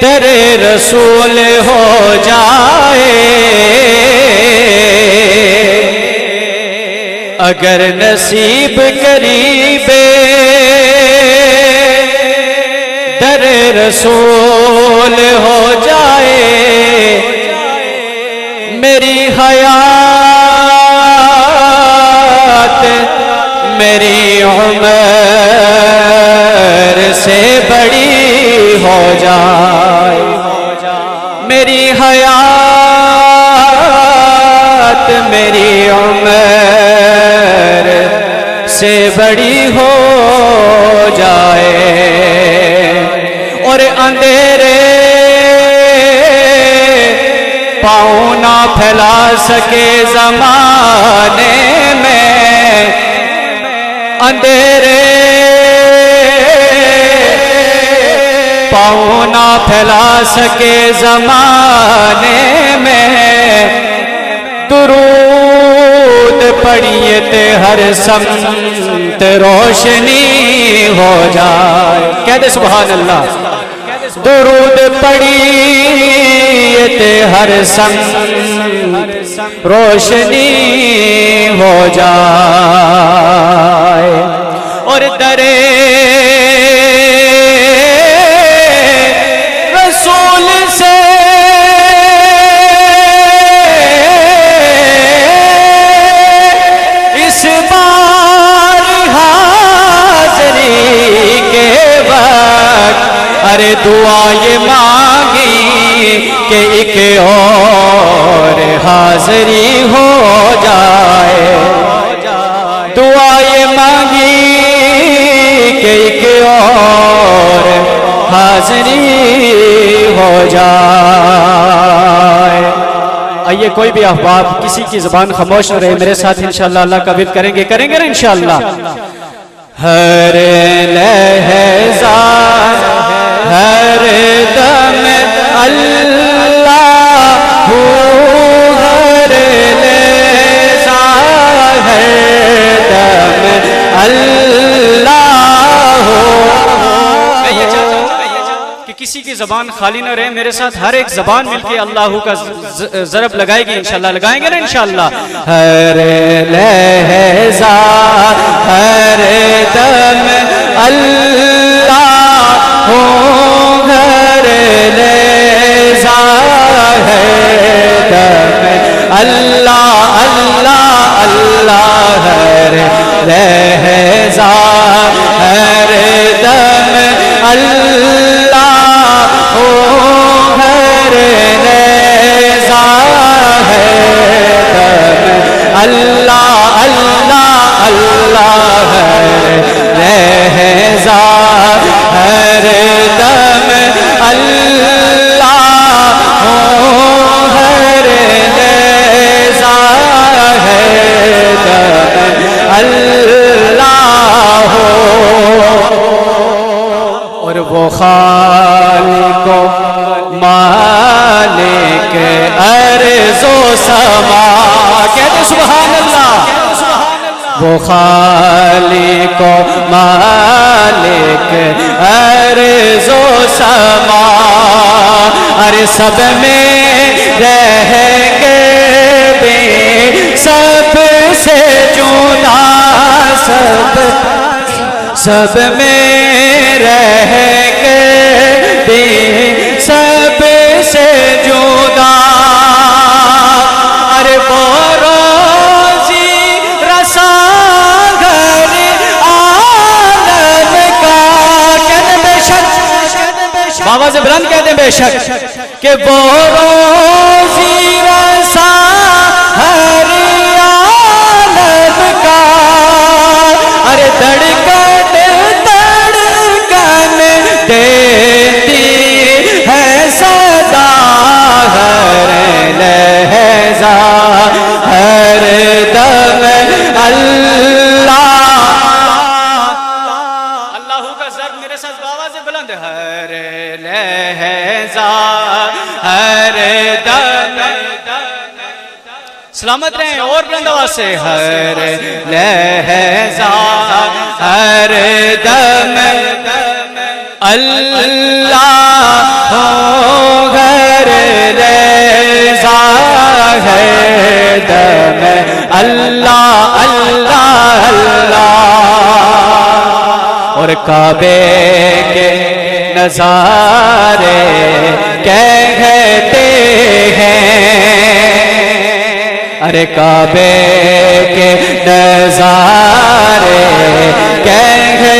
در رسول ہو جائے، اگر نصیب قریب در رسول ہو جائے، میری حیات میری عمر سے بڑی ہو جائے، میری حیات میری عمر سے بڑی ہو جائے، اور اندھیرے پاؤں نہ پھیلا سکے زمانے میں، اندھیرے پاؤں نہ پھیلا سکے زمانے میں، درود پڑھیے تے ہر سمت روشنی ہو جائے، کہہ دے سبحان اللہ، درود پڑھیے تے ہر سمت روشنی ہو جائے، اور درے رسول سے اس بار حاضری کے وقت ارے دعا یہ مانگی کہ ایک اور حاضری ہو جائے، دعا یہ مانگی کہ ایک اور حاضری ہو جائے۔ آئیے کوئی بھی احباب کسی کی زبان خاموش نہ رہے، میرے ساتھ انشاءاللہ اللہ کا ورد کریں گے نا انشاءاللہ۔ ہر لحظہ ہر دم اللہ ہو، ہر لحظہ ہر دم اللہ ہو۔ میں یہ چاہتا ہوں کہ کسی کی زبان خالی نہ رہے، میرے ساتھ ہر ایک زبان مل کے اللہ کا ضرب لگائے گی انشاءاللہ، لگائیں گے نا انشاءاللہ۔ ہر لحظہ ہر دم اللہ ہو، ہر لحظہ ہر دم اللہ اللہ اللہ، ہر لحظہ ہر دم اللہ ہو، ہر لحظہ ہر دم اللہ اللہ اللہ، ہر لحظہ ہر دم اللہ ہو، ہر لحظہ ہر دم اللہ ہو، اور وہ خالق و مالک ارض و سما، کہتے سبحان اللہ، وہ خالق و مالک ارض و سما، ارے سب میں رہیں گے بھی سب سے جدا، سب میں رہیں گے بھی سب سے جدا، ارے وہ روزی رسا گھر عالم کا، کہتے بے شک بابا سے بلند کہتے بے شک کہ وہ روزی رسا ہر عالم کا، ارے دھڑکن دھڑکن دیتی ہے صدا، ہر لحظہ ہر دم اللہ اللہ کا ضرب میرے ساتھ بابا سے بلند، ہر لحظہ ہر دم سلامت رہیں اور بلند آواز سے ہر لہجہ ہر دم اللہ ہو ہر لہجہ ہر دم اللہ اللہ اللہ اور کعبے کے نظارے کہتے ہیں ارے کعبے کے نظارے کہتے